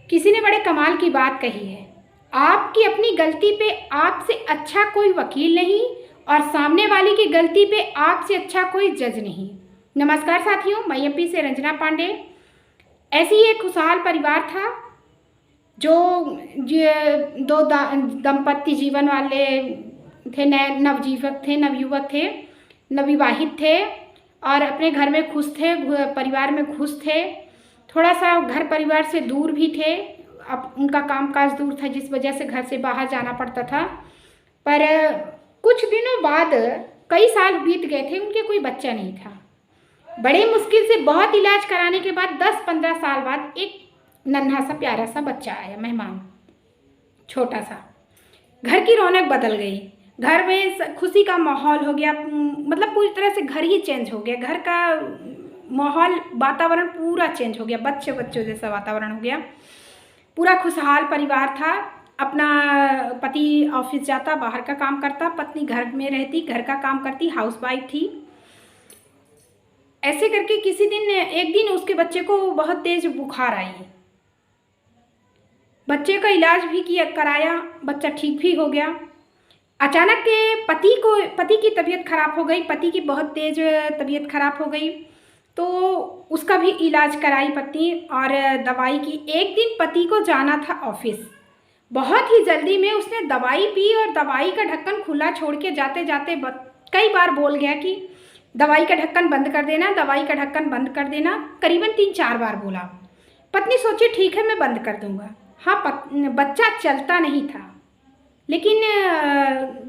किसी ने बड़े कमाल की बात कही है, आपकी अपनी गलती पे आपसे अच्छा कोई वकील नहीं और सामने वाले की गलती पे आपसे अच्छा कोई जज नहीं। नमस्कार साथियों, मैं एमपी से रंजना पांडे। ऐसी एक खुशहाल परिवार था जो दो दंपत्ति जीवन वाले थे, नवयुवक थे, नवविवाहित थे और अपने घर में खुश थे, परिवार में खुश थे। थोड़ा सा घर परिवार से दूर भी थे, अब उनका कामकाज दूर था जिस वजह से घर से बाहर जाना पड़ता था। पर कुछ दिनों बाद, कई साल बीत गए थे, उनके कोई बच्चा नहीं था। बड़े मुश्किल से बहुत इलाज कराने के बाद 10-15 साल बाद एक नन्हा सा प्यारा सा बच्चा आया, मेहमान, छोटा सा। घर की रौनक बदल गई, घर में खुशी का माहौल हो गया, मतलब पूरी तरह से घर ही चेंज हो गया। घर का माहौल, वातावरण पूरा चेंज हो गया, बच्चों जैसा वातावरण हो गया। पूरा खुशहाल परिवार था। अपना पति ऑफिस जाता, बाहर का काम करता, पत्नी घर में रहती, घर का काम करती, हाउसवाइफ थी। ऐसे करके एक दिन उसके बच्चे को बहुत तेज बुखार आई। बच्चे का इलाज भी कराया, बच्चा ठीक भी हो गया। अचानक के पति की तबीयत खराब हो गई, पति की बहुत तेज तबीयत खराब हो गई, तो उसका भी इलाज कराई पत्नी और दवाई की। एक दिन पति को जाना था ऑफिस, बहुत ही जल्दी में उसने दवाई पी और दवाई का ढक्कन खुला छोड़ के जाते जाते कई बार बोल गया कि दवाई का ढक्कन बंद कर देना, दवाई का ढक्कन बंद कर देना। करीबन 3-4 बार बोला। पत्नी सोची ठीक है मैं बंद कर दूंगा। हाँ, बच्चा चलता नहीं था, लेकिन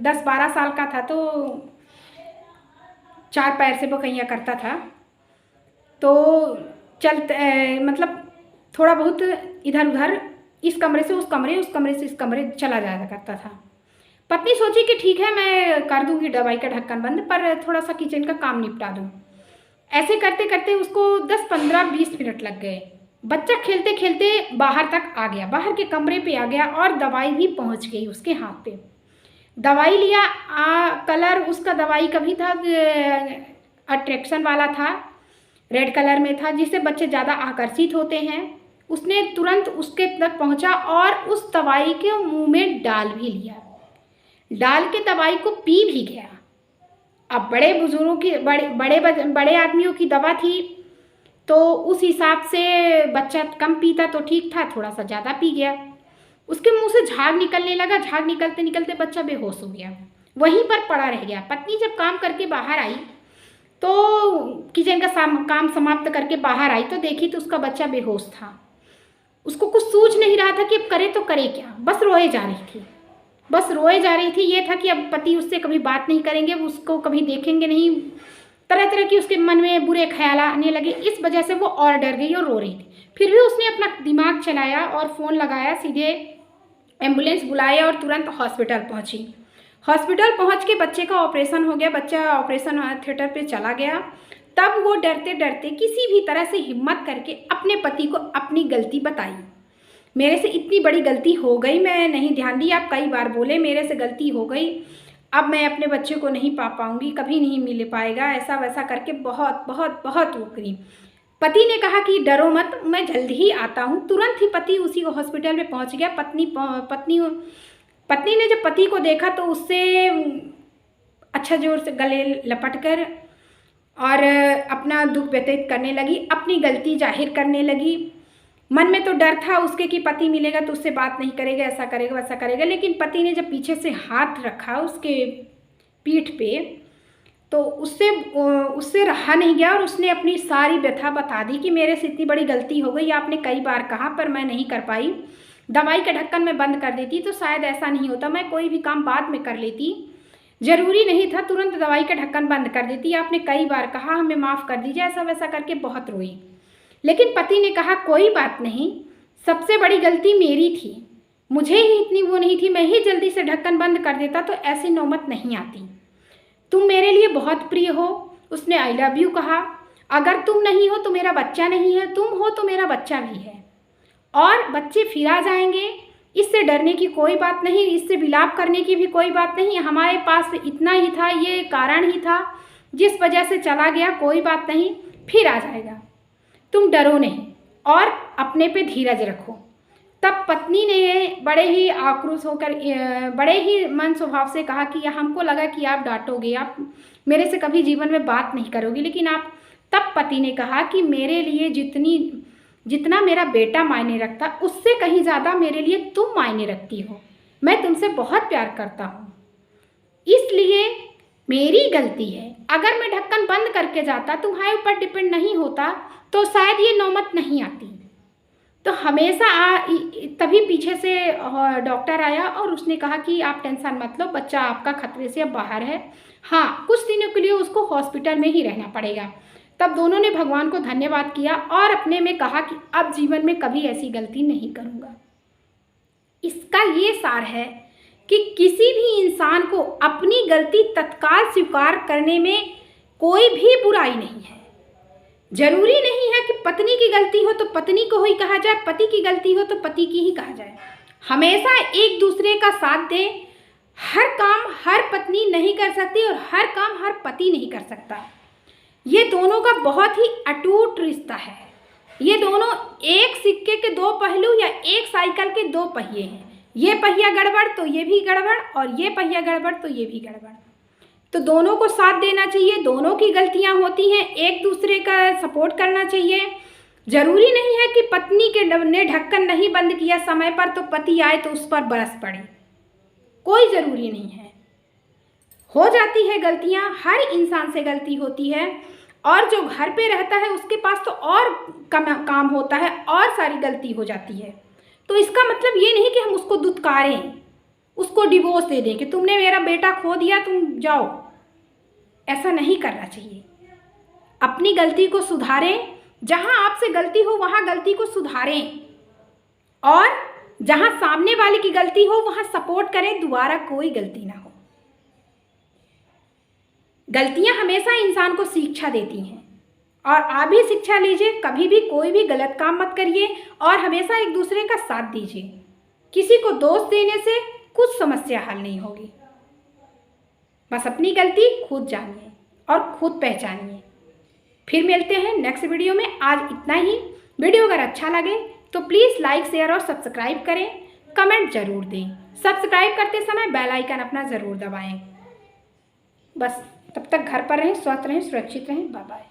10-12 साल का था, तो 4 पैर से बकैया करता था, तो मतलब थोड़ा बहुत इधर उधर, इस कमरे से उस कमरे, उस कमरे से इस कमरे चला जाया करता था। पत्नी सोची कि ठीक है मैं कर दूंगी दवाई का ढक्कन बंद, पर थोड़ा सा किचन का काम निपटा दूं। ऐसे करते करते उसको 10-15-20 मिनट लग गए। बच्चा खेलते खेलते बाहर तक आ गया, बाहर के कमरे पे आ गया और दवाई भी पहुंच गई उसके हाथ पे। दवाई लिया, कलर उसका दवाई का भी था, अट्रैक्शन वाला था, रेड कलर में था, जिससे बच्चे ज़्यादा आकर्षित होते हैं। उसने तुरंत उसके तक पहुंचा और उस दवाई के मुंह में डाल भी लिया, डाल के दवाई को पी भी गया। अब बड़े बुजुर्गों की, बड़े आदमियों की दवा थी, तो उस हिसाब से बच्चा कम पीता तो ठीक था, थोड़ा सा ज़्यादा पी गया। उसके मुंह से झाग निकलने लगा, झाग निकलते निकलते बच्चा बेहोश हो गया, वहीं पर पड़ा रह गया। पत्नी जब काम करके बाहर आई, तो किचन का काम समाप्त करके बाहर आई, तो देखी तो उसका बच्चा बेहोश था। उसको कुछ सूझ नहीं रहा था कि अब करे तो करे क्या, बस रोए जा रही थी। ये था कि अब पति उससे कभी बात नहीं करेंगे, उसको कभी देखेंगे नहीं, तरह तरह की उसके मन में बुरे ख्याल आने लगे। इस वजह से वो और डर गई और रो रही थी। फिर भी उसने अपना दिमाग चलाया और फ़ोन लगाया, सीधे एम्बुलेंस बुलाया और तुरंत हॉस्पिटल पहुंची। हॉस्पिटल पहुंच के बच्चे का ऑपरेशन हो गया, बच्चा ऑपरेशन थिएटर पे चला गया। तब वो डरते डरते किसी भी तरह से हिम्मत करके अपने पति को अपनी गलती बताई। मेरे से इतनी बड़ी गलती हो गई, मैं नहीं ध्यान दी, आप कई बार बोले मेरे से गलती हो गई, अब मैं अपने बच्चे को नहीं पा पाऊंगी, कभी नहीं मिल पाएगा, ऐसा वैसा करके बहुत बहुत बहुत वो करी। पति ने कहा कि डरो मत, मैं जल्दी ही आता हूँ। तुरंत ही पति उसी हॉस्पिटल में पहुँच गया। पत्नी ने जब पति को देखा तो उससे अच्छा जोर से गले लपट कर और अपना दुख व्यतीत करने लगी, अपनी गलती जाहिर करने लगी। मन में तो डर था उसके कि पति मिलेगा तो उससे बात नहीं करेगा, ऐसा करेगा वैसा करेगा, लेकिन पति ने जब पीछे से हाथ रखा उसके पीठ पे, तो उससे रहा नहीं गया और उसने अपनी सारी व्यथा बता दी कि मेरे से इतनी बड़ी गलती हो गई, आपने कई बार कहा पर मैं नहीं कर पाई। दवाई का ढक्कन मैं बंद कर देती तो शायद ऐसा नहीं होता, मैं कोई भी काम बाद में कर लेती, ज़रूरी नहीं था तुरंत दवाई का ढक्कन बंद कर देती, आपने कई बार कहा, हमें माफ़ कर दीजिए, ऐसा वैसा करके बहुत रोई। लेकिन पति ने कहा कोई बात नहीं, सबसे बड़ी गलती मेरी थी, मुझे ही इतनी वो नहीं थी, मैं ही जल्दी से ढक्कन बंद कर देता तो ऐसी नौबत नहीं आती। तुम मेरे लिए बहुत प्रिय हो, उसने आई लव यू कहा। अगर तुम नहीं हो तो मेरा बच्चा नहीं है, तुम हो तो मेरा बच्चा भी है और बच्चे फिर आ जाएंगे, इससे डरने की कोई बात नहीं, इससे विलाप करने की भी कोई बात नहीं, हमारे पास इतना ही था, ये कारण ही था जिस वजह से चला गया, कोई बात नहीं, फिर आ जाएगा, तुम डरो नहीं और अपने पे धीरज रखो। तब पत्नी ने बड़े ही आक्रोश होकर बड़े ही मन स्वभाव से कहा कि हमको लगा कि आप डांटोगे, आप मेरे से कभी जीवन में बात नहीं करोगे, लेकिन आप। तब पति ने कहा कि मेरे लिए जितना मेरा बेटा मायने रखता, उससे कहीं ज़्यादा मेरे लिए तुम मायने रखती हो। मैं तुमसे बहुत प्यार करता हूँ, इसलिए मेरी गलती है। अगर मैं ढक्कन बंद करके जाता, तुम्हारे ऊपर डिपेंड नहीं होता, तो शायद ये नौबत नहीं आती। तो हमेशा तभी पीछे से डॉक्टर आया और उसने कहा कि आप टेंशन मत लो, बच्चा आपका खतरे से अब बाहर है। हाँ, कुछ दिनों के लिए उसको हॉस्पिटल में ही रहना पड़ेगा। तब दोनों ने भगवान को धन्यवाद किया और अपने में कहा कि अब जीवन में कभी ऐसी गलती नहीं करूँगा। इसका ये सार है कि किसी भी इंसान को अपनी गलती तत्काल स्वीकार करने में कोई भी बुराई नहीं है। जरूरी नहीं है कि पत्नी की गलती हो तो पत्नी को ही कहा जाए, पति की गलती हो तो पति की ही कहा जाए। हमेशा एक दूसरे का साथ दें। हर काम हर पत्नी नहीं कर सकती और हर काम हर पति नहीं कर सकता। ये दोनों का बहुत ही अटूट रिश्ता है। ये दोनों एक सिक्के के दो पहलू या एक साइकिल के दो पहिए हैं। ये पहिया गड़बड़ तो ये भी गड़बड़, और ये पहिया गड़बड़ तो ये भी गड़बड़। तो दोनों को साथ देना चाहिए। दोनों की गलतियां होती हैं, एक दूसरे का सपोर्ट करना चाहिए। जरूरी नहीं है कि पत्नी के ने ढक्कन नहीं बंद किया समय पर तो पति आए तो उस पर बरस पड़े, कोई ज़रूरी नहीं है। हो जाती है गलतियां, हर इंसान से गलती होती है, और जो घर पे रहता है उसके पास तो और काम होता है और सारी गलती हो जाती है। तो इसका मतलब ये नहीं कि हम उसको दुत्कारें, उसको डिवोर्स दे दें कि तुमने मेरा बेटा खो दिया, तुम जाओ। ऐसा नहीं करना चाहिए। अपनी गलती को सुधारें, जहां आपसे गलती हो वहां गलती को सुधारें, और जहां सामने वाले की गलती हो वहां सपोर्ट करें, दोबारा कोई गलती ना हो। गलतियां हमेशा इंसान को शिक्षा देती हैं, और आप भी शिक्षा लीजिए। कभी भी कोई भी गलत काम मत करिए और हमेशा एक दूसरे का साथ दीजिए। किसी को दोष देने से कुछ समस्या हल नहीं होगी। बस अपनी गलती खुद जानिए और खुद पहचानिए। फिर मिलते हैं नेक्स्ट वीडियो में। आज इतना ही। वीडियो अगर अच्छा लगे तो प्लीज़ लाइक, शेयर और सब्सक्राइब करें। कमेंट ज़रूर दें। सब्सक्राइब करते समय बेल आइकन अपना ज़रूर दबाएं। बस तब तक घर पर रहें, स्वस्थ रहें, सुरक्षित रहें। Bye bye.